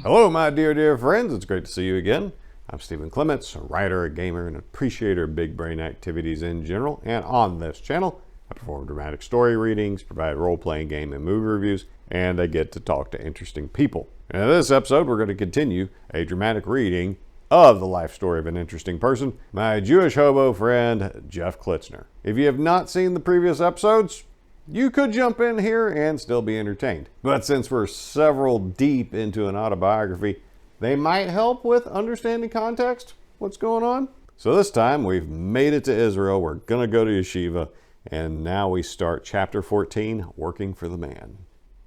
Hello, my dear friends. It's great to see you again. I'm Stephen Clements, a writer, a gamer, and appreciator of big brain activities in general. And on this channel, I perform dramatic story readings, provide role-playing game and movie reviews, and I get to talk to interesting people. And in this episode, we're going to continue a dramatic reading of the life story of an interesting person, my Jewish hobo friend, Jeff Klitzner. If you have not seen the previous episodes, you could jump in here and still be entertained. But since we're several deep into an autobiography, they might help with understanding context, what's going on. So this time we've made it to Israel. We're going to go to yeshiva. And now we start chapter 14, Working for the Man.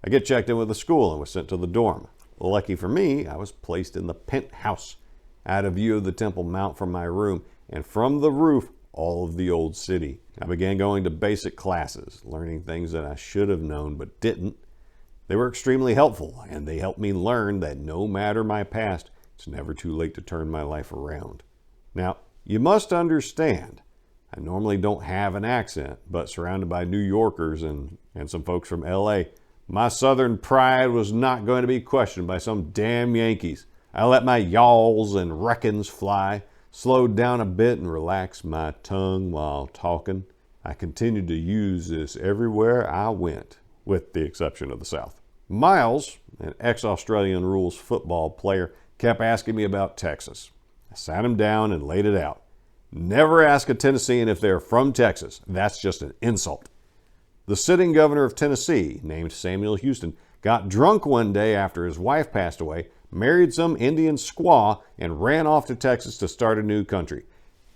I get checked in with the school and was sent to the dorm. Lucky for me, I was placed in the penthouse, out of view of the Temple Mount from my room, and from the roof, all of the old city. I began going to basic classes, learning things that I should have known but didn't. They were extremely helpful, and they helped me learn that no matter my past, it's never too late to turn my life around. Now, you must understand, I normally don't have an accent, but surrounded by New Yorkers and some folks from LA, my southern pride was not going to be questioned by some damn Yankees. I let my y'alls and reckons fly, slowed down a bit and relaxed my tongue while talking. I continued to use this everywhere I went, with the exception of the South. Miles, an ex-Australian rules football player, kept asking me about Texas. I sat him down and laid it out. Never ask a Tennessean if they're from Texas. That's just an insult. The sitting governor of Tennessee, named Samuel Houston, got drunk one day after his wife passed away, married some Indian squaw, and ran off to Texas to start a new country.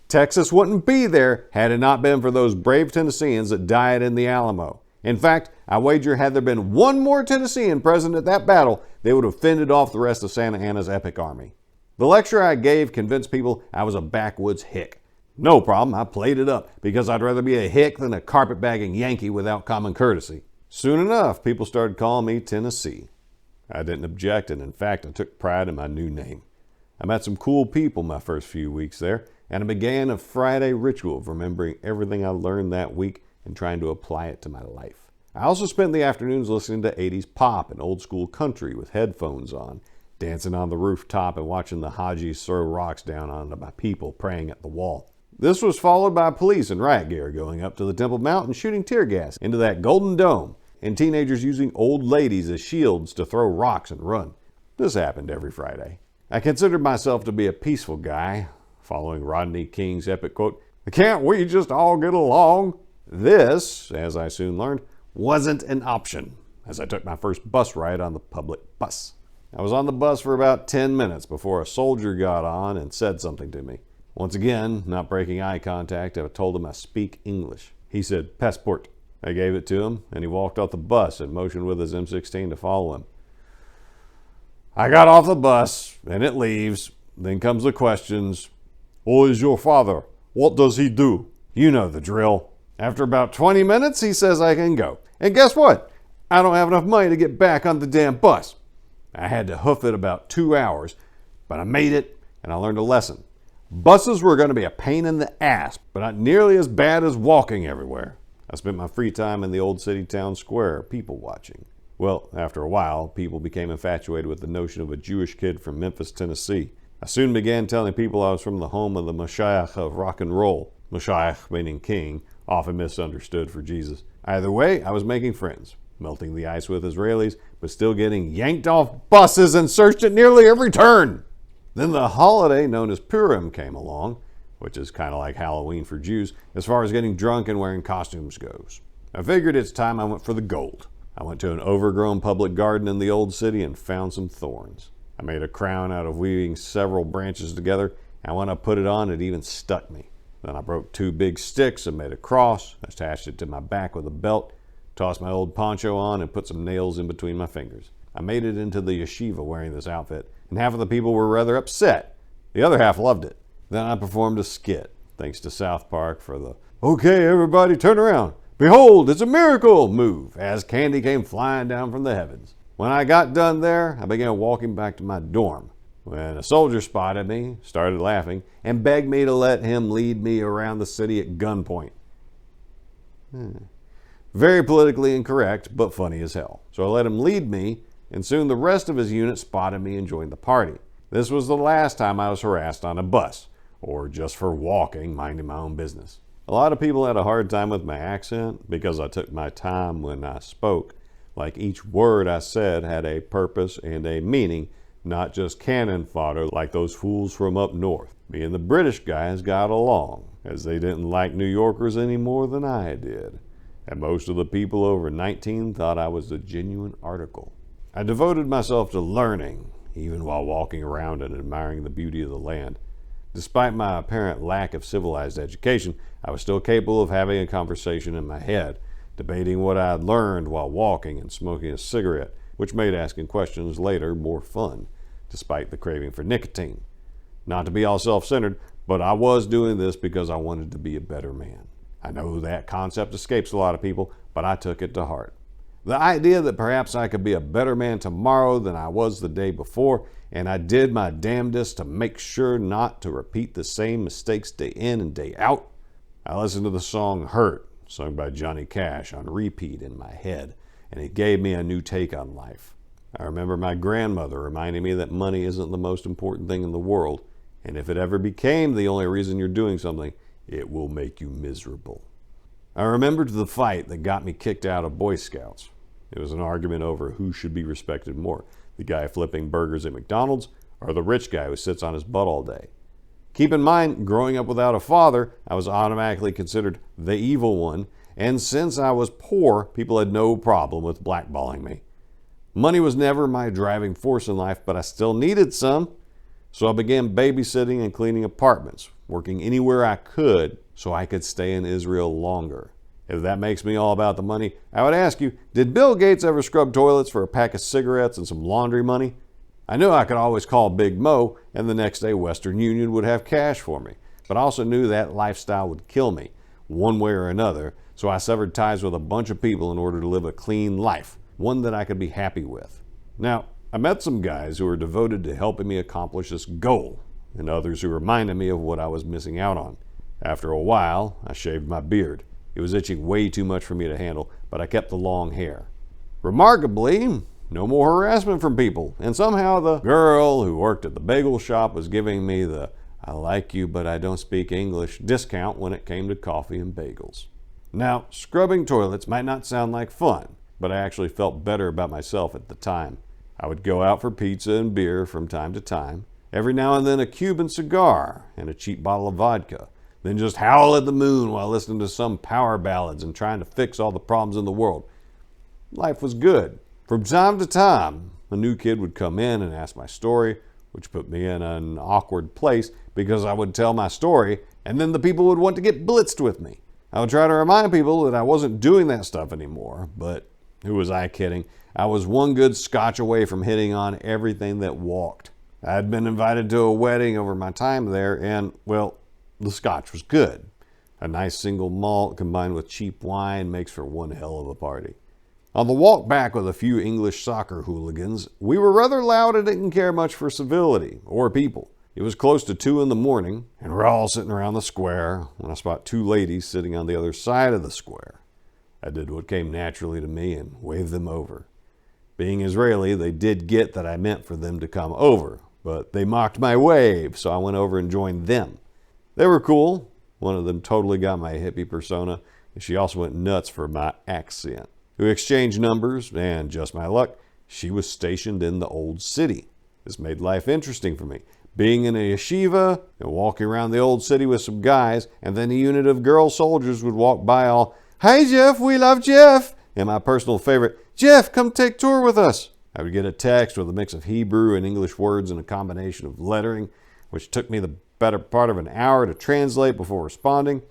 Texas wouldn't be there had it not been for those brave Tennesseans that died in the Alamo. In fact, I wager had there been one more Tennessean present at that battle, they would have fended off the rest of Santa Anna's epic army. The lecture I gave convinced people I was a backwoods hick. No problem, I played it up, because I'd rather be a hick than a carpetbagging Yankee without common courtesy. Soon enough, people started calling me Tennessee. I didn't object, and in fact, I took pride in my new name. I met some cool people my first few weeks there, and I began a Friday ritual of remembering everything I learned that week and trying to apply it to my life. I also spent the afternoons listening to 80s pop and old school country with headphones on, dancing on the rooftop and watching the Hajis throw rocks down onto my people praying at the wall. This was followed by police in riot gear going up to the Temple Mount and shooting tear gas into that golden dome, and teenagers using old ladies as shields to throw rocks and run. This happened every Friday. I considered myself to be a peaceful guy, following Rodney King's epic quote, "Can't we just all get along?" This, as I soon learned, wasn't an option, as I took my first bus ride on the public bus. I was on the bus for about 10 minutes before a soldier got on and said something to me. Once again, not breaking eye contact, I told him I speak English. He said, "Passport." I gave it to him, and he walked off the bus and motioned with his M16 to follow him. I got off the bus, and it leaves. Then comes the questions. "Who is your father? What does he do?" You know the drill. After about 20 minutes, he says I can go. And guess what? I don't have enough money to get back on the damn bus. I had to hoof it about 2 hours, but I made it, and I learned a lesson. Buses were going to be a pain in the ass, but not nearly as bad as walking everywhere. I spent my free time in the old city town square, people watching. Well, after a while, people became infatuated with the notion of a Jewish kid from Memphis, Tennessee. I soon began telling people I was from the home of the Messiah of rock and roll. Messiah meaning king, often misunderstood for Jesus. Either way, I was making friends, melting the ice with Israelis, but still getting yanked off buses and searched at nearly every turn. Then the holiday known as Purim came along, which is kind of like Halloween for Jews, as far as getting drunk and wearing costumes goes. I figured it's time I went for the gold. I went to an overgrown public garden in the old city and found some thorns. I made a crown out of weaving several branches together, and when I put it on, it even stuck me. Then I broke 2 big sticks and made a cross, attached it to my back with a belt, tossed my old poncho on, and put some nails in between my fingers. I made it into the yeshiva wearing this outfit, and half of the people were rather upset. The other half loved it. Then I performed a skit, thanks to South Park for the "Okay, everybody turn around. Behold, it's a miracle" move, as candy came flying down from the heavens. When I got done there, I began walking back to my dorm, when a soldier spotted me, started laughing, and begged me to let him lead me around the city at gunpoint. Very politically incorrect, but funny as hell. So I let him lead me, and soon the rest of his unit spotted me and joined the party. This was the last time I was harassed on a bus, or just for walking, minding my own business. A lot of people had a hard time with my accent because I took my time when I spoke. Like each word I said had a purpose and a meaning, not just cannon fodder like those fools from up north. Me and the British guys got along, as they didn't like New Yorkers any more than I did. And most of the people over 19 thought I was a genuine article. I devoted myself to learning, even while walking around and admiring the beauty of the land. Despite my apparent lack of civilized education, I was still capable of having a conversation in my head, debating what I had learned while walking and smoking a cigarette, which made asking questions later more fun, despite the craving for nicotine. Not to be all self-centered, but I was doing this because I wanted to be a better man. I know that concept escapes a lot of people, but I took it to heart. The idea that perhaps I could be a better man tomorrow than I was the day before, and I did my damnedest to make sure not to repeat the same mistakes day in and day out. I listened to the song Hurt, sung by Johnny Cash, on repeat in my head, and it gave me a new take on life. I remember my grandmother reminding me that money isn't the most important thing in the world, and if it ever became the only reason you're doing something, it will make you miserable. I remembered the fight that got me kicked out of Boy Scouts. It was an argument over who should be respected more, the guy flipping burgers at McDonald's or the rich guy who sits on his butt all day. Keep in mind, growing up without a father, I was automatically considered the evil one, and since I was poor, people had no problem with blackballing me. Money was never my driving force in life, but I still needed some. So I began babysitting and cleaning apartments, working anywhere I could so I could stay in Israel longer. If that makes me all about the money, I would ask you, did Bill Gates ever scrub toilets for a pack of cigarettes and some laundry money? I knew I could always call Big Mo, and the next day Western Union would have cash for me. But I also knew that lifestyle would kill me, one way or another, so I severed ties with a bunch of people in order to live a clean life, one that I could be happy with. Now, I met some guys who were devoted to helping me accomplish this goal, and others who reminded me of what I was missing out on. After a while, I shaved my beard. It was itching way too much for me to handle, but I kept the long hair. Remarkably, no more harassment from people, and somehow the girl who worked at the bagel shop was giving me the "I like you, but I don't speak English" discount when it came to coffee and bagels. Now, scrubbing toilets might not sound like fun, but I actually felt better about myself at the time. I would go out for pizza and beer from time to time, every now and then a Cuban cigar and a cheap bottle of vodka, then just howl at the moon while listening to some power ballads and trying to fix all the problems in the world. Life was good. From time to time, a new kid would come in and ask my story, which put me in an awkward place because I would tell my story and then the people would want to get blitzed with me. I would try to remind people that I wasn't doing that stuff anymore, but who was I kidding? I was one good scotch away from hitting on everything that walked. I had been invited to a wedding over my time there, and, well, the scotch was good. A nice single malt combined with cheap wine makes for one hell of a party. On the walk back with a few English soccer hooligans, we were rather loud and didn't care much for civility or people. It was close to 2 a.m, and we're all sitting around the square when I spot 2 ladies sitting on the other side of the square. I did what came naturally to me and waved them over. Being Israeli, they did get that I meant for them to come over, but they mocked my wave, so I went over and joined them. They were cool. One of them totally got my hippie persona, and she also went nuts for my accent. We exchanged numbers, and just my luck, she was stationed in the old city. This made life interesting for me. Being in a yeshiva and walking around the old city with some guys, and then a unit of girl soldiers would walk by all, "Hi Jeff, we love Jeff," and my personal favorite, "Jeff, come take tour with us." I would get a text with a mix of Hebrew and English words and a combination of lettering, which took me the better part of an hour to translate before responding.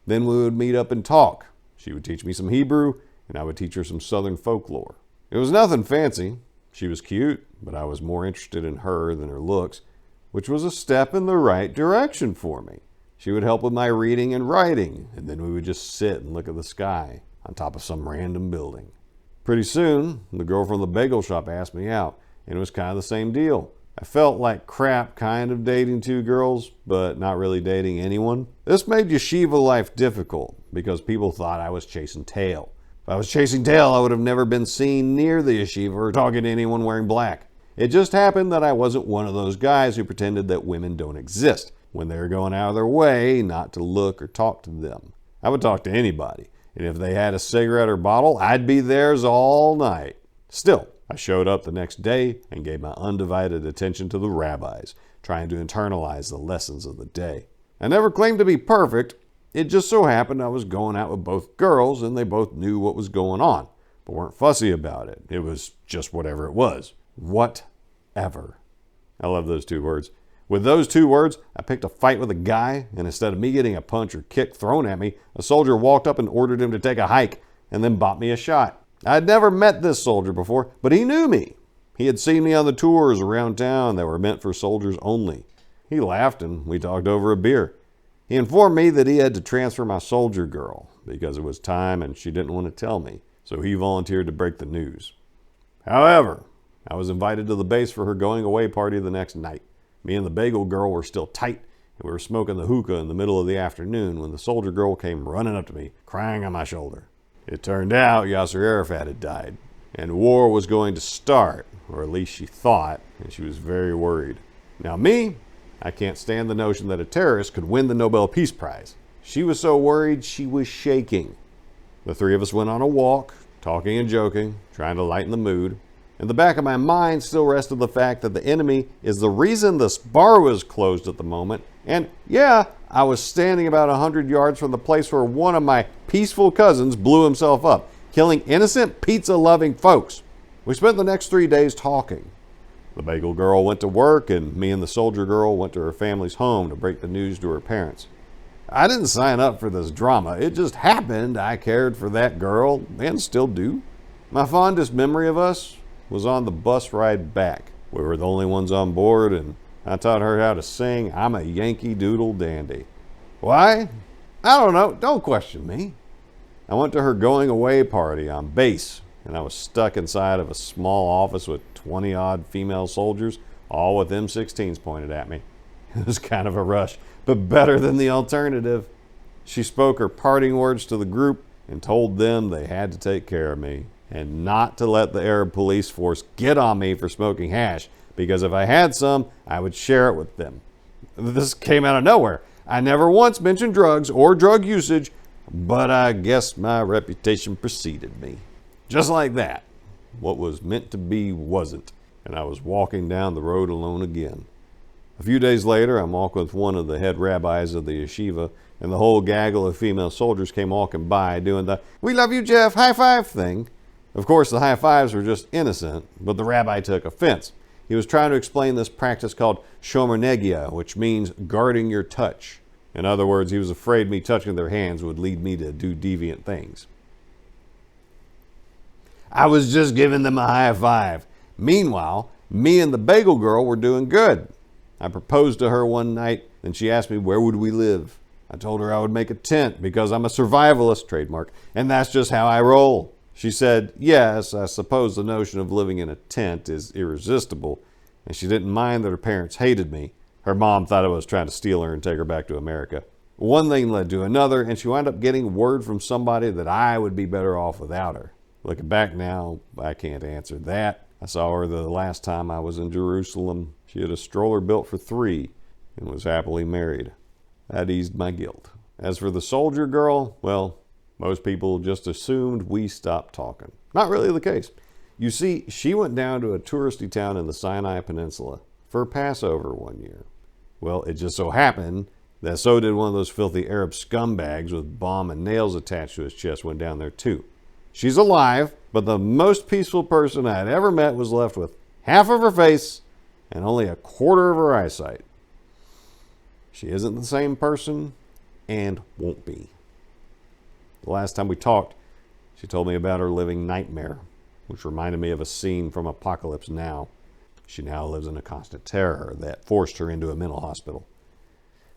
Then we would meet up and talk. She would teach me some Hebrew, and I would teach her some Southern folklore. It was nothing fancy. She was cute, but I was more interested in her than her looks, which was a step in the right direction for me. She would help with my reading and writing, and then we would just sit and look at the sky on top of some random building. Pretty soon, the girl from the bagel shop asked me out, and it was kind of the same deal. I felt like crap kind of dating 2 girls, but not really dating anyone. This made yeshiva life difficult because people thought I was chasing tail. If I was chasing tail, I would have never been seen near the yeshiva or talking to anyone wearing black. It just happened that I wasn't one of those guys who pretended that women don't exist when they were going out of their way not to look or talk to them. I would talk to anybody, and if they had a cigarette or bottle, I'd be theirs all night. Still, I showed up the next day and gave my undivided attention to the rabbis, trying to internalize the lessons of the day. I never claimed to be perfect. It just so happened I was going out with both girls, and they both knew what was going on, but weren't fussy about it. It was just whatever it was. Whatever. I love those two words. With those two words, I picked a fight with a guy, and instead of me getting a punch or kick thrown at me, a soldier walked up and ordered him to take a hike, and then bought me a shot. I'd never met this soldier before, but he knew me. He had seen me on the tours around town that were meant for soldiers only. He laughed, and we talked over a beer. He informed me that he had to transfer my soldier girl because it was time and she didn't want to tell me, so he volunteered to break the news. However, I was invited to the base for her going away party the next night. Me and the bagel girl were still tight, and we were smoking the hookah in the middle of the afternoon when the soldier girl came running up to me, crying on my shoulder. It turned out Yasser Arafat had died, and war was going to start, or at least she thought, and she was very worried. Now me, I can't stand the notion that a terrorist could win the Nobel Peace Prize. She was so worried she was shaking. The three of us went on a walk, talking and joking, trying to lighten the mood. In the back of my mind still rested the fact that the enemy is the reason this bar was closed at the moment. And yeah, I was standing about 100 yards from the place where one of my peaceful cousins blew himself up, killing innocent pizza-loving folks. We spent the next 3 days talking. The bagel girl went to work, and me and the soldier girl went to her family's home to break the news to her parents. I didn't sign up for this drama. It just happened I cared for that girl, and still do. My fondest memory of us was on the bus ride back. We were the only ones on board, and I taught her how to sing "I'm a Yankee Doodle Dandy." Why? I don't know. Don't question me. I went to her going away party on base, and I was stuck inside of a small office with 20-odd female soldiers, all with M16s pointed at me. It was kind of a rush, but better than the alternative. She spoke her parting words to the group and told them they had to take care of me and not to let the Arab police force get on me for smoking hash, because if I had some, I would share it with them. This came out of nowhere. I never once mentioned drugs or drug usage, but I guess my reputation preceded me. Just like that, what was meant to be wasn't, and I was walking down the road alone again. A few days later, I'm walking with one of the head rabbis of the yeshiva, and the whole gaggle of female soldiers came walking by doing the "We love you, Jeff, high five" thing. Of course, the high fives were just innocent, but the rabbi took offense. He was trying to explain this practice called shomer negia, which means guarding your touch. In other words, he was afraid me touching their hands would lead me to do deviant things. I was just giving them a high five. Meanwhile, me and the bagel girl were doing good. I proposed to her one night, and she asked me where would we live. I told her I would make a tent because I'm a survivalist, trademark, and that's just how I roll. She said, yes, I suppose the notion of living in a tent is irresistible, and she didn't mind that her parents hated me. Her mom thought I was trying to steal her and take her back to America. One thing led to another, and she wound up getting word from somebody that I would be better off without her. Looking back now, I can't answer that. I saw her the last time I was in Jerusalem. She had a stroller built for 3 and was happily married. That eased my guilt. As for the soldier girl, well, most people just assumed we stopped talking. Not really the case. You see, she went down to a touristy town in the Sinai Peninsula for Passover one year. Well, it just so happened that so did one of those filthy Arab scumbags with bomb and nails attached to his chest went down there too. She's alive, but the most peaceful person I had ever met was left with half of her face and only a quarter of her eyesight. She isn't the same person and won't be. The last time we talked, she told me about her living nightmare, which reminded me of a scene from Apocalypse Now. She now lives in a constant terror that forced her into a mental hospital.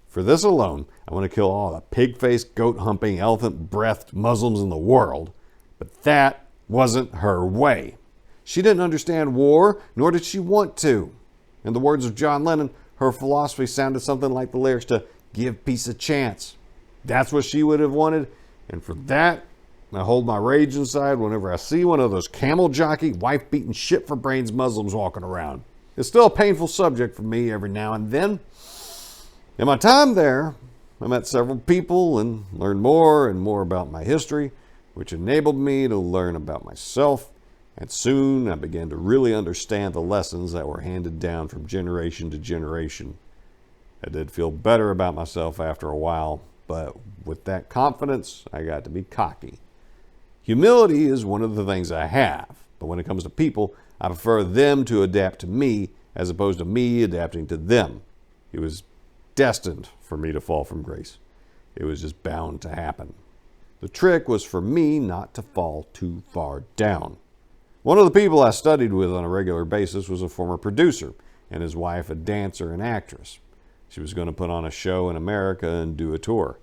For this alone, I want to kill all the pig-faced, goat-humping, elephant-breathed Muslims in the world, but that wasn't her way. She didn't understand war, nor did she want to. In the words of John Lennon, her philosophy sounded something like the lyrics to "Give Peace a Chance." That's what she would have wanted, and for that, I hold my rage inside whenever I see one of those camel jockey, wife-beating shit-for-brains Muslims walking around. It's still a painful subject for me every now and then. In my time there, I met several people and learned more and more about my history, which enabled me to learn about myself. And soon I began to really understand the lessons that were handed down from generation to generation. I did feel better about myself after a while, but with that confidence, I got to be cocky. Humility is one of the things I have, but when it comes to people, I prefer them to adapt to me as opposed to me adapting to them. It was destined for me to fall from grace. It was just bound to happen. The trick was for me not to fall too far down. One of the people I studied with on a regular basis was a former producer, and his wife a dancer and actress. She was going to put on a show in America and do a tour.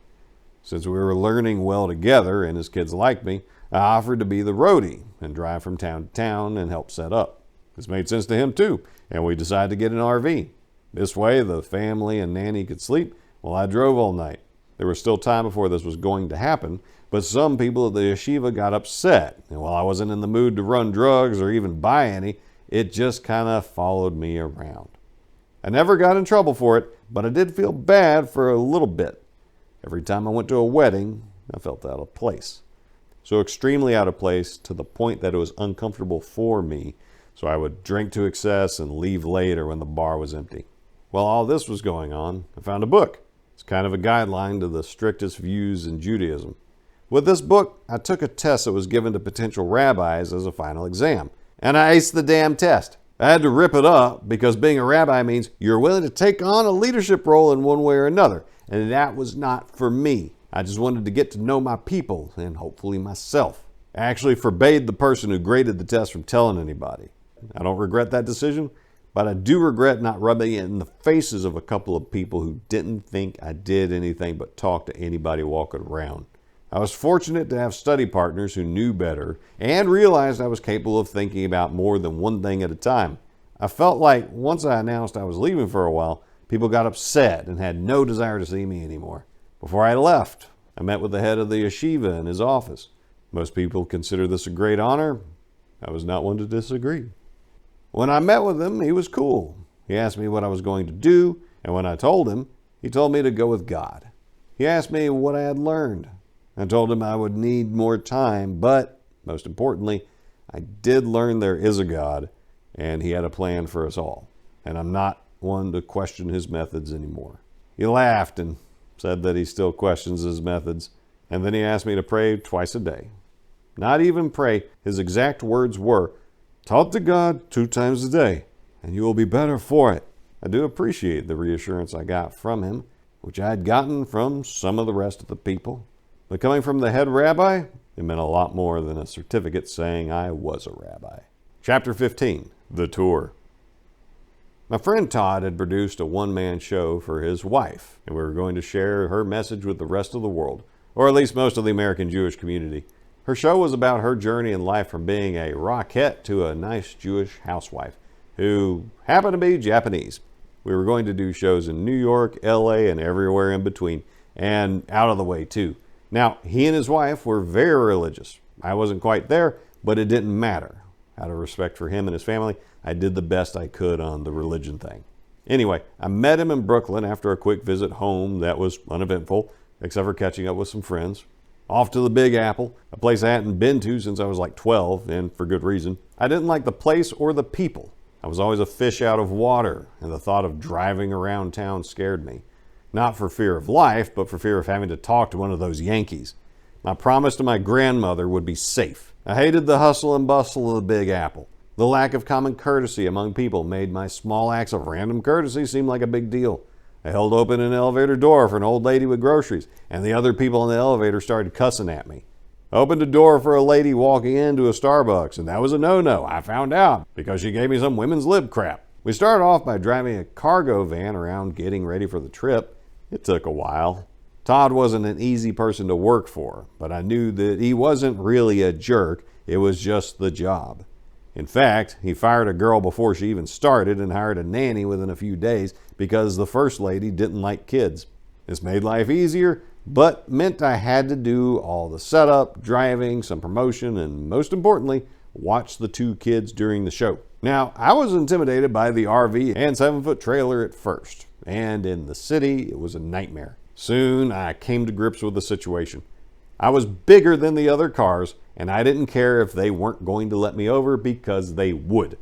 Since we were learning well together and his kids liked me, I offered to be the roadie and drive from town to town and help set up. This made sense to him too, and we decided to get an RV. This way the family and nanny could sleep while I drove all night. There was still time before this was going to happen, but some people at the yeshiva got upset, and while I wasn't in the mood to run drugs or even buy any, it just kind of followed me around. I never got in trouble for it, but I did feel bad for a little bit. Every time I went to a wedding, I felt out of place. So extremely out of place to the point that it was uncomfortable for me, so I would drink to excess and leave later when the bar was empty. While all this was going on, I found a book. It's kind of a guideline to the strictest views in Judaism. With this book, I took a test that was given to potential rabbis as a final exam, and I aced the damn test. I had to rip it up because being a rabbi means you're willing to take on a leadership role in one way or another, and that was not for me. I just wanted to get to know my people and hopefully myself. I actually forbade the person who graded the test from telling anybody. I don't regret that decision, but I do regret not rubbing it in the faces of a couple of people who didn't think I did anything but talk to anybody walking around. I was fortunate to have study partners who knew better and realized I was capable of thinking about more than one thing at a time. I felt like once I announced I was leaving for a while, people got upset and had no desire to see me anymore. Before I left, I met with the head of the yeshiva in his office. Most people consider this a great honor. I was not one to disagree. When I met with him, he was cool. He asked me what I was going to do, and when I told him, he told me to go with God. He asked me what I had learned. I told him I would need more time, but most importantly, I did learn there is a God, and he had a plan for us all. And I'm not one to question his methods anymore. He laughed and said that he still questions his methods, and then he asked me to pray twice a day. Not even pray, his exact words were, "Talk to God 2 times a day, and you will be better for it." I do appreciate the reassurance I got from him, which I had gotten from some of the rest of the people. But coming from the head rabbi, it meant a lot more than a certificate saying I was a rabbi. Chapter 15, The Tour. My friend Todd had produced a one-man show for his wife, and we were going to share her message with the rest of the world, or at least most of the American Jewish community. Her show was about her journey in life from being a rockette to a nice Jewish housewife who happened to be Japanese. We were going to do shows in New York, LA, and everywhere in between, and out of the way too. Now, he and his wife were very religious. I wasn't quite there, but it didn't matter. Out of respect for him and his family, I did the best I could on the religion thing. Anyway, I met him in Brooklyn after a quick visit home that was uneventful, except for catching up with some friends. Off to the Big Apple, a place I hadn't been to since I was like 12, and for good reason. I didn't like the place or the people. I was always a fish out of water, and the thought of driving around town scared me. Not for fear of life, but for fear of having to talk to one of those Yankees. My promise to my grandmother would be safe. I hated the hustle and bustle of the Big Apple. The lack of common courtesy among people made my small acts of random courtesy seem like a big deal. I held open an elevator door for an old lady with groceries, and the other people in the elevator started cussing at me. I opened a door for a lady walking into a Starbucks, and that was a no-no, I found out, because she gave me some women's lib crap. We started off by driving a cargo van around getting ready for the trip. It took a while. Todd wasn't an easy person to work for, but I knew that he wasn't really a jerk. It was just the job. In fact, he fired a girl before she even started and hired a nanny within a few days because the first lady didn't like kids. This made life easier, but meant I had to do all the setup, driving, some promotion, and most importantly, watch the two kids during the show. Now, I was intimidated by the RV and 7-foot trailer at first, and in the city, it was a nightmare. Soon, I came to grips with the situation. I was bigger than the other cars, and I didn't care if they weren't going to let me over because they would.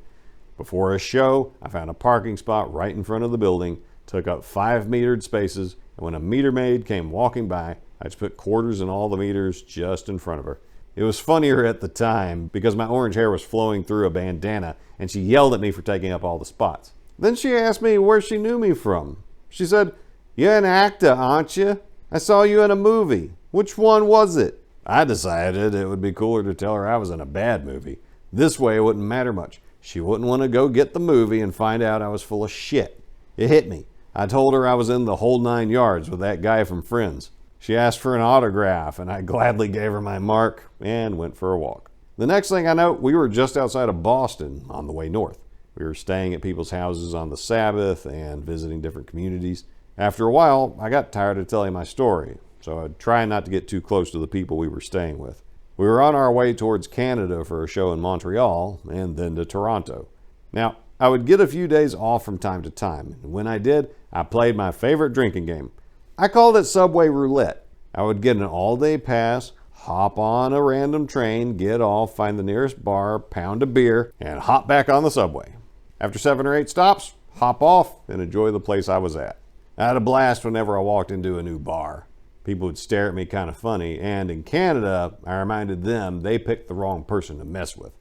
Before a show, I found a parking spot right in front of the building, took up 5 metered spaces, and when a meter maid came walking by, I just put quarters in all the meters just in front of her. It was funnier at the time because my orange hair was flowing through a bandana, and she yelled at me for taking up all the spots. Then she asked me where she knew me from. She said, "You're an actor, aren't you? I saw you in a movie. Which one was it?" I decided it would be cooler to tell her I was in a bad movie. This way it wouldn't matter much. She wouldn't want to go get the movie and find out I was full of shit. It hit me. I told her I was in the whole 9 yards with that guy from Friends. She asked for an autograph, and I gladly gave her my mark and went for a walk. The next thing I know, we were just outside of Boston on the way north. We were staying at people's houses on the Sabbath and visiting different communities. After a while, I got tired of telling my story, so I'd try not to get too close to the people we were staying with. We were on our way towards Canada for a show in Montreal and then to Toronto. Now, I would get a few days off from time to time, and when I did, I played my favorite drinking game. I called it Subway Roulette. I would get an all-day pass, hop on a random train, get off, find the nearest bar, pound a beer, and hop back on the subway. After 7 or 8 stops, hop off and enjoy the place I was at. I had a blast whenever I walked into a new bar. People would stare at me kind of funny, and in Canada, I reminded them they picked the wrong person to mess with.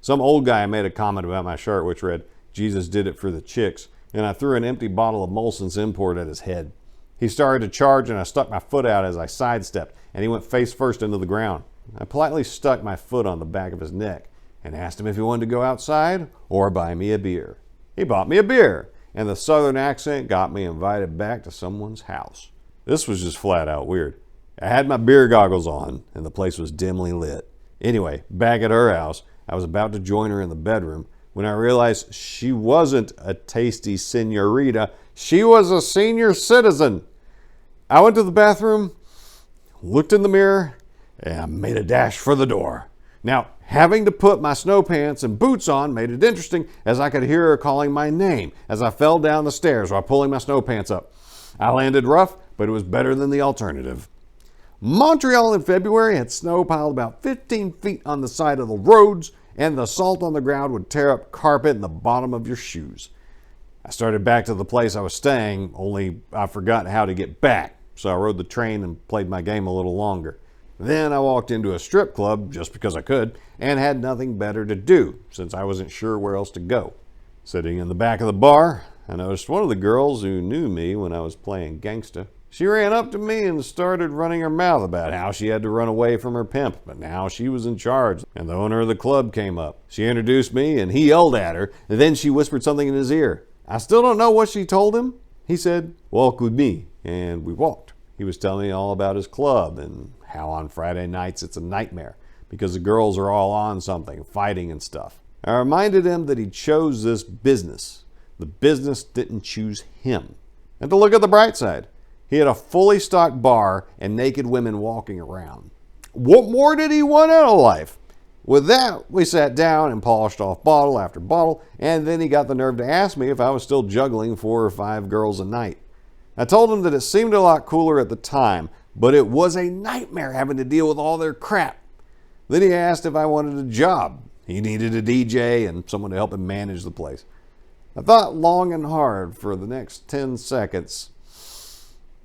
Some old guy made a comment about my shirt which read, "Jesus did it for the chicks," and I threw an empty bottle of Molson's Import at his head. He started to charge and I stuck my foot out as I sidestepped, and he went face first into the ground. I politely stuck my foot on the back of his neck and asked him if he wanted to go outside or buy me a beer. He bought me a beer, and the southern accent got me invited back to someone's house. This was just flat out weird. I had my beer goggles on and the place was dimly lit. Anyway, back at her house, I was about to join her in the bedroom when I realized she wasn't a tasty senorita, she was a senior citizen. I went to the bathroom, looked in the mirror, and made a dash for the door. Now, having to put my snow pants and boots on made it interesting as I could hear her calling my name as I fell down the stairs while pulling my snow pants up. I landed rough, but it was better than the alternative. Montreal in February had snow piled about 15 feet on the side of the roads, and the salt on the ground would tear up carpet and the bottom of your shoes. I started back to the place I was staying, only I forgot how to get back, so I rode the train and played my game a little longer. Then I walked into a strip club, just because I could, and had nothing better to do, since I wasn't sure where else to go. Sitting in the back of the bar, I noticed one of the girls who knew me when I was playing gangsta. She ran up to me and started running her mouth about how she had to run away from her pimp, but now she was in charge, and the owner of the club came up. She introduced me, and he yelled at her, and then she whispered something in his ear. I still don't know what she told him. He said, "Walk with me," and we walked. He was telling me all about his club and how on Friday nights it's a nightmare because the girls are all on something, fighting and stuff. I reminded him that he chose this business. The business didn't choose him. And to look at the bright side, he had a fully stocked bar and naked women walking around. What more did he want out of life? With that, we sat down and polished off bottle after bottle, and then he got the nerve to ask me if I was still juggling 4 or 5 girls a night. I told him that it seemed a lot cooler at the time, but it was a nightmare having to deal with all their crap. Then he asked if I wanted a job. He needed a DJ and someone to help him manage the place. I thought long and hard for the next 10 seconds,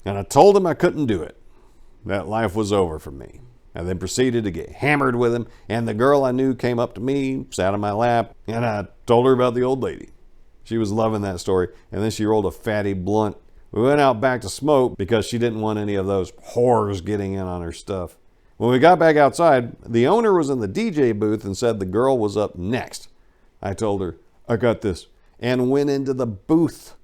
and I told him I couldn't do it. That life was over for me. I then proceeded to get hammered with him, and the girl I knew came up to me, sat on my lap, and I told her about the old lady. She was loving that story, and then she rolled a fatty blunt. We went out back to smoke because she didn't want any of those whores getting in on her stuff. When we got back outside, the owner was in the DJ booth and said the girl was up next. I told her, "I got this," and went into the booth.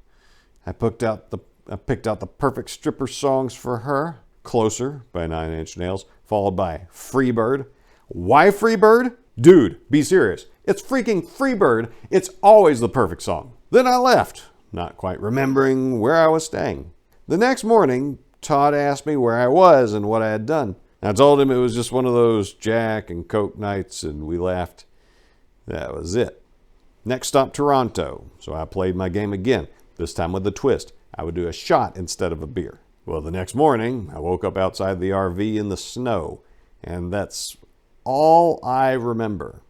I picked out the perfect stripper songs for her. Closer by 9 Inch Nails, followed by Freebird. Why Freebird? Dude, be serious. It's freaking Freebird. It's always the perfect song. Then I left, not quite remembering where I was staying. The next morning, Todd asked me where I was and what I had done. I told him it was just one of those Jack and Coke nights, and we laughed. That was it. Next stop, Toronto. So I played my game again, this time with a twist. I would do a shot instead of a beer. Well, the next morning, I woke up outside the RV in the snow, and that's all I remember.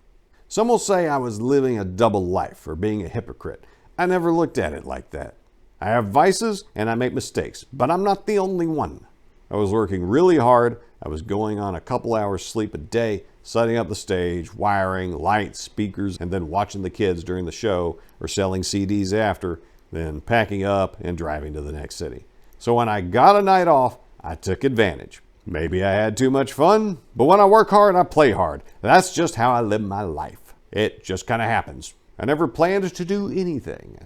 Some will say I was living a double life or being a hypocrite. I never looked at it like that. I have vices and I make mistakes, but I'm not the only one. I was working really hard. I was going on a couple hours sleep a day, setting up the stage, wiring, lights, speakers, and then watching the kids during the show or selling CDs after, then packing up and driving to the next city. So when I got a night off, I took advantage. Maybe I had too much fun, but when I work hard, I play hard. That's just how I live my life. It just kind of happens. I never planned to do anything.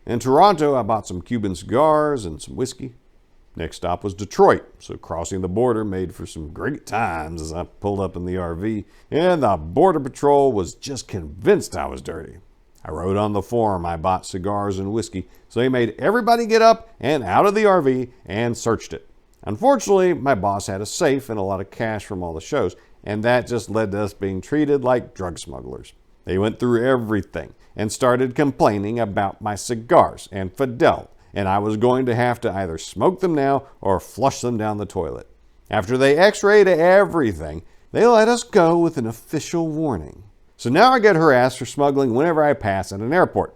In Toronto, I bought some Cuban cigars and some whiskey. Next stop was Detroit, so crossing the border made for some great times as I pulled up in the RV, and the Border Patrol was just convinced I was dirty. I wrote on the form I bought cigars and whiskey, so they made everybody get up and out of the RV and searched it. Unfortunately, my boss had a safe and a lot of cash from all the shows, and that just led to us being treated like drug smugglers. They went through everything and started complaining about my cigars and Fidel, and I was going to have to either smoke them now or flush them down the toilet. After they x-rayed everything, they let us go with an official warning. So now I get harassed for smuggling whenever I pass at an airport.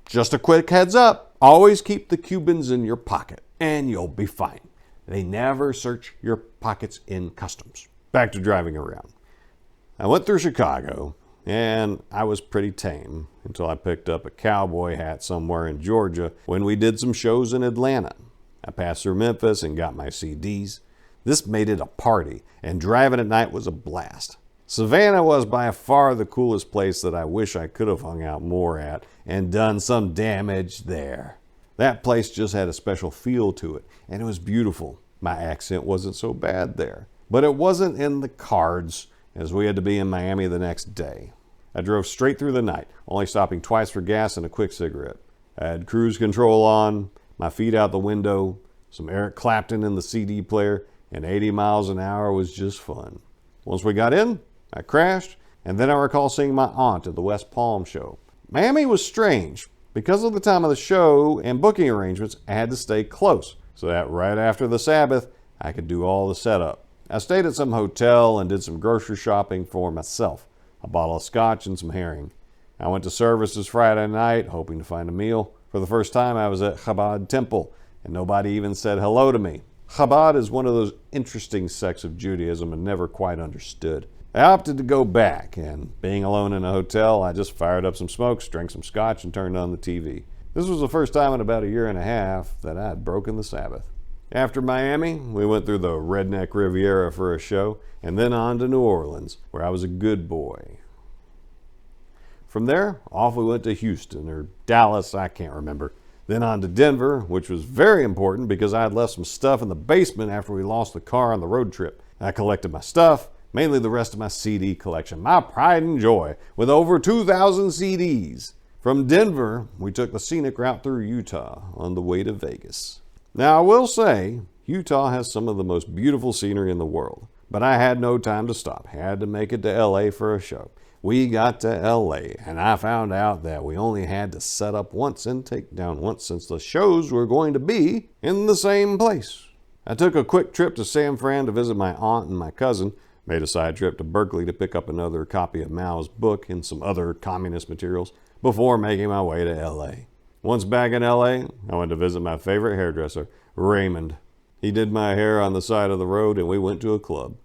Just a quick heads up, always keep the Cubans in your pocket and you'll be fine. They never search your pockets in customs. Back to driving around. I went through Chicago, and I was pretty tame until I picked up a cowboy hat somewhere in Georgia when we did some shows in Atlanta. I passed through Memphis and got my CDs. This made it a party, and driving at night was a blast. Savannah was by far the coolest place that I wish I could have hung out more at and done some damage there. That place just had a special feel to it, and it was beautiful. My accent wasn't so bad there, but it wasn't in the cards, as we had to be in Miami the next day. I drove straight through the night, only stopping twice for gas and a quick cigarette. I had cruise control on, my feet out the window, some Eric Clapton in the CD player, and 80 miles an hour was just fun. Once we got in, I crashed, and then I recall seeing my aunt at the West Palm show. Miami was strange. Because of the time of the show and booking arrangements, I had to stay close, so that right after the Sabbath, I could do all the setup. I stayed at some hotel and did some grocery shopping for myself, a bottle of scotch and some herring. I went to services Friday night, hoping to find a meal. For the first time, I was at Chabad Temple, and nobody even said hello to me. Chabad is one of those interesting sects of Judaism I never quite understood. I opted to go back, and being alone in a hotel, I just fired up some smokes, drank some scotch, and turned on the TV. This was the first time in about a year and a half that I had broken the Sabbath. After Miami, we went through the Redneck Riviera for a show, and then on to New Orleans, where I was a good boy. From there, off we went to Houston, or Dallas, I can't remember. Then on to Denver, which was very important because I had left some stuff in the basement after we lost the car on the road trip. I collected my stuff, mainly the rest of my CD collection, my pride and joy, with over 2,000 CDs. From Denver, we took the scenic route through Utah on the way to Vegas. Now, I will say, Utah has some of the most beautiful scenery in the world, but I had no time to stop. Had to make it to LA for a show. We got to LA, and I found out that we only had to set up once and take down once since the shows were going to be in the same place. I took a quick trip to San Fran to visit my aunt and my cousin, made a side trip to Berkeley to pick up another copy of Mao's book and some other communist materials before making my way to LA. Once back in LA, I went to visit my favorite hairdresser, Raymond. He did my hair on the side of the road and we went to a club.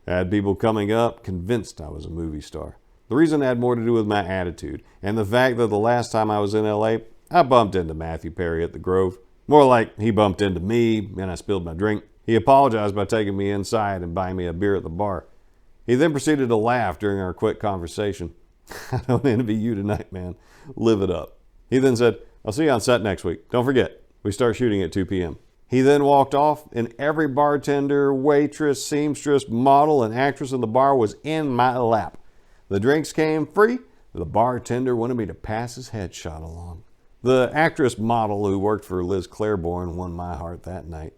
I had people coming up convinced I was a movie star. The reason had more to do with my attitude and the fact that the last time I was in LA, I bumped into Matthew Perry at the Grove. More like he bumped into me and I spilled my drink. He apologized by taking me inside and buying me a beer at the bar. He then proceeded to laugh during our quick conversation. I don't envy you tonight, man. Live it up. He then said, I'll see you on set next week. Don't forget, we start shooting at 2 p.m. He then walked off, and every bartender, waitress, seamstress, model, and actress in the bar was in my lap. The drinks came free. The bartender wanted me to pass his headshot along. The actress model who worked for Liz Claiborne won my heart that night.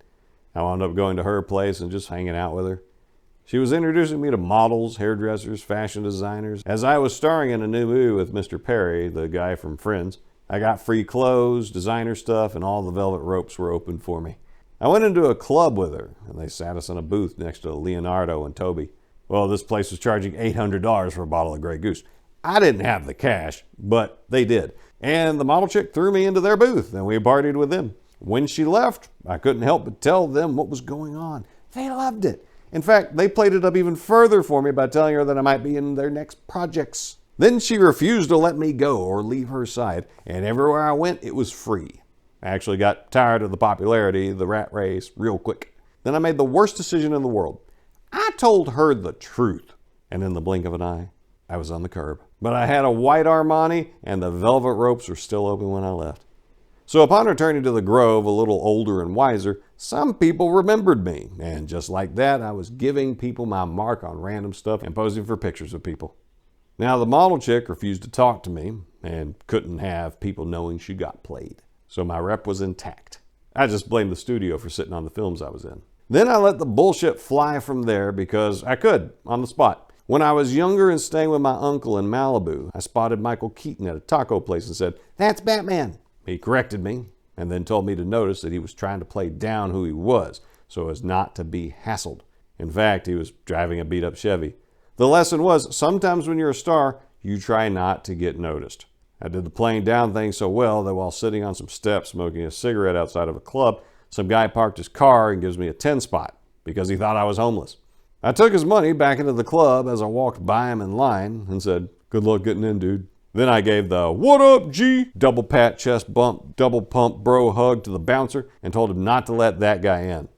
I wound up going to her place and just hanging out with her. She was introducing me to models, hairdressers, fashion designers. As I was starring in a new movie with Mr. Perry, the guy from Friends, I got free clothes, designer stuff, and all the velvet ropes were open for me. I went into a club with her, and they sat us in a booth next to Leonardo and Toby. Well, this place was charging $800 for a bottle of Grey Goose. I didn't have the cash, but they did. And the model chick threw me into their booth, and we partied with them. When she left, I couldn't help but tell them what was going on. They loved it. In fact, they played it up even further for me by telling her that I might be in their next projects. Then she refused to let me go or leave her side, and everywhere I went, it was free. I actually got tired of the popularity, the rat race, real quick. Then I made the worst decision in the world. I told her the truth, and in the blink of an eye, I was on the curb. But I had a white Armani, and the velvet ropes were still open when I left. So upon returning to the Grove, a little older and wiser, some people remembered me. And just like that, I was giving people my mark on random stuff and posing for pictures of people. Now, the model chick refused to talk to me and couldn't have people knowing she got played. So my rep was intact. I just blamed the studio for sitting on the films I was in. Then I let the bullshit fly from there because I could, on the spot. When I was younger and staying with my uncle in Malibu, I spotted Michael Keaton at a taco place and said, "That's Batman." He corrected me and then told me to notice that he was trying to play down who he was so as not to be hassled. In fact, he was driving a beat-up Chevy. The lesson was, sometimes when you're a star, you try not to get noticed. I did the playing down thing so well that while sitting on some steps smoking a cigarette outside of a club, some guy parked his car and gives me a 10 spot because he thought I was homeless. I took his money back into the club as I walked by him in line and said, "Good luck getting in, dude." Then I gave the "What up, G?" double pat, chest bump, double pump bro hug to the bouncer and told him not to let that guy in.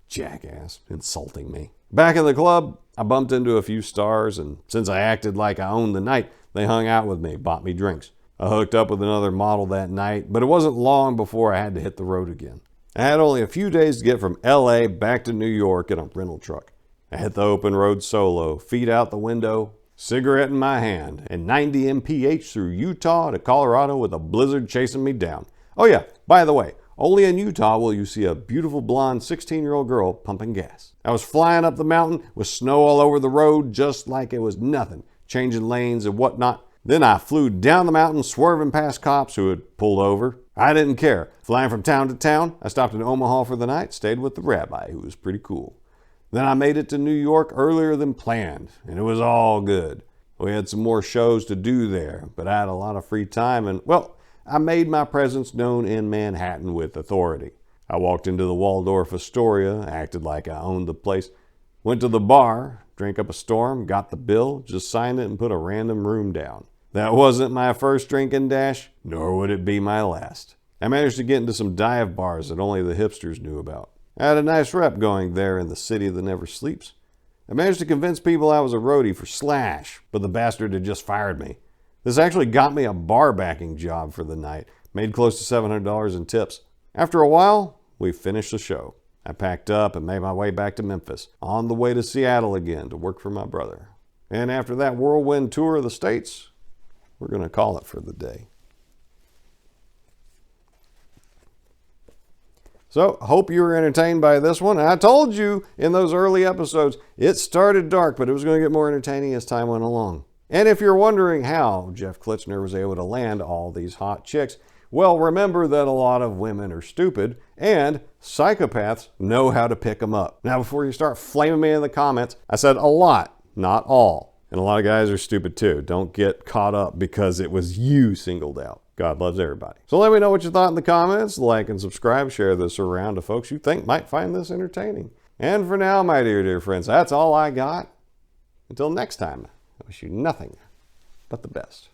Jackass, insulting me. Back in the club, I bumped into a few stars, and since I acted like I owned the night, they hung out with me, bought me drinks. I hooked up with another model that night, but it wasn't long before I had to hit the road again. I had only a few days to get from LA back to New York in a rental truck. I hit the open road solo, feet out the window, cigarette in my hand, and 90 mph through Utah to Colorado with a blizzard chasing me down. Oh yeah, by the way, only in Utah will you see a beautiful blonde 16-year-old girl pumping gas. I was flying up the mountain with snow all over the road just like it was nothing, changing lanes and whatnot. Then I flew down the mountain, swerving past cops who had pulled over. I didn't care. Flying from town to town, I stopped in Omaha for the night, stayed with the rabbi, who was pretty cool. Then I made it to New York earlier than planned, and it was all good. We had some more shows to do there, but I had a lot of free time, and, well, I made my presence known in Manhattan with authority. I walked into the Waldorf Astoria, acted like I owned the place, went to the bar, drank up a storm, got the bill, just signed it and put a random room down. That wasn't my first drinking dash, nor would it be my last. I managed to get into some dive bars that only the hipsters knew about. I had a nice rep going there in the city that never sleeps. I managed to convince people I was a roadie for Slash, but the bastard had just fired me. This actually got me a bar backing job for the night, made close to $700 in tips. After a while, we finished the show. I packed up and made my way back to Memphis, on the way to Seattle again to work for my brother. And after that whirlwind tour of the States, we're going to call it for the day. So, hope you were entertained by this one. And I told you in those early episodes, it started dark, but it was going to get more entertaining as time went along. And if you're wondering how Jeff Klitschner was able to land all these hot chicks, well, remember that a lot of women are stupid, and psychopaths know how to pick them up. Now, before you start flaming me in the comments, I said a lot, not all. And a lot of guys are stupid too. Don't get caught up because it was you singled out. God loves everybody. So let me know what you thought in the comments. Like and subscribe. Share this around to folks you think might find this entertaining. And for now, my dear friends, that's all I got. Until next time, I wish you nothing but the best.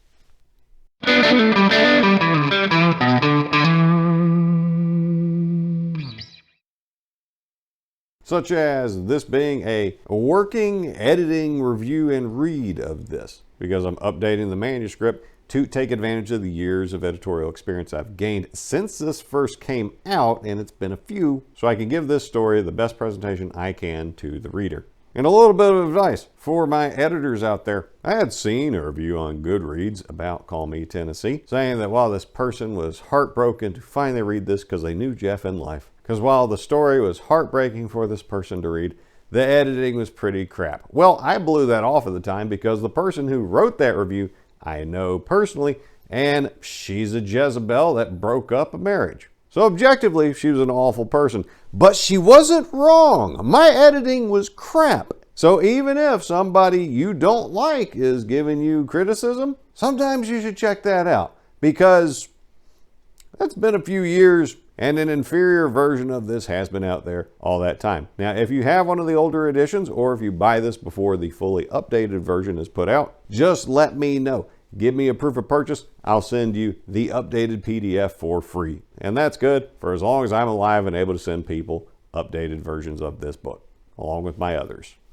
Such as this being a working, editing, review, and read of this, because I'm updating the manuscript to take advantage of the years of editorial experience I've gained since this first came out, and it's been a few, so I can give this story the best presentation I can to the reader. And a little bit of advice for my editors out there. I had seen a review on Goodreads about Call Me Tennessee saying that while this person was heartbroken to finally read this because they knew Jeff in life, because while the story was heartbreaking for this person to read, the editing was pretty crap. Well, I blew that off at the time because the person who wrote that review I know personally, and she's a Jezebel that broke up a marriage. So objectively, she was an awful person. But she wasn't wrong. My editing was crap. So even if somebody you don't like is giving you criticism, sometimes you should check that out. Because that's been a few years, and an inferior version of this has been out there all that time. Now, if you have one of the older editions, or if you buy this before the fully updated version is put out, just let me know. Give me a proof of purchase. I'll send you the updated PDF for free. And that's good for as long as I'm alive and able to send people updated versions of this book, along with my others.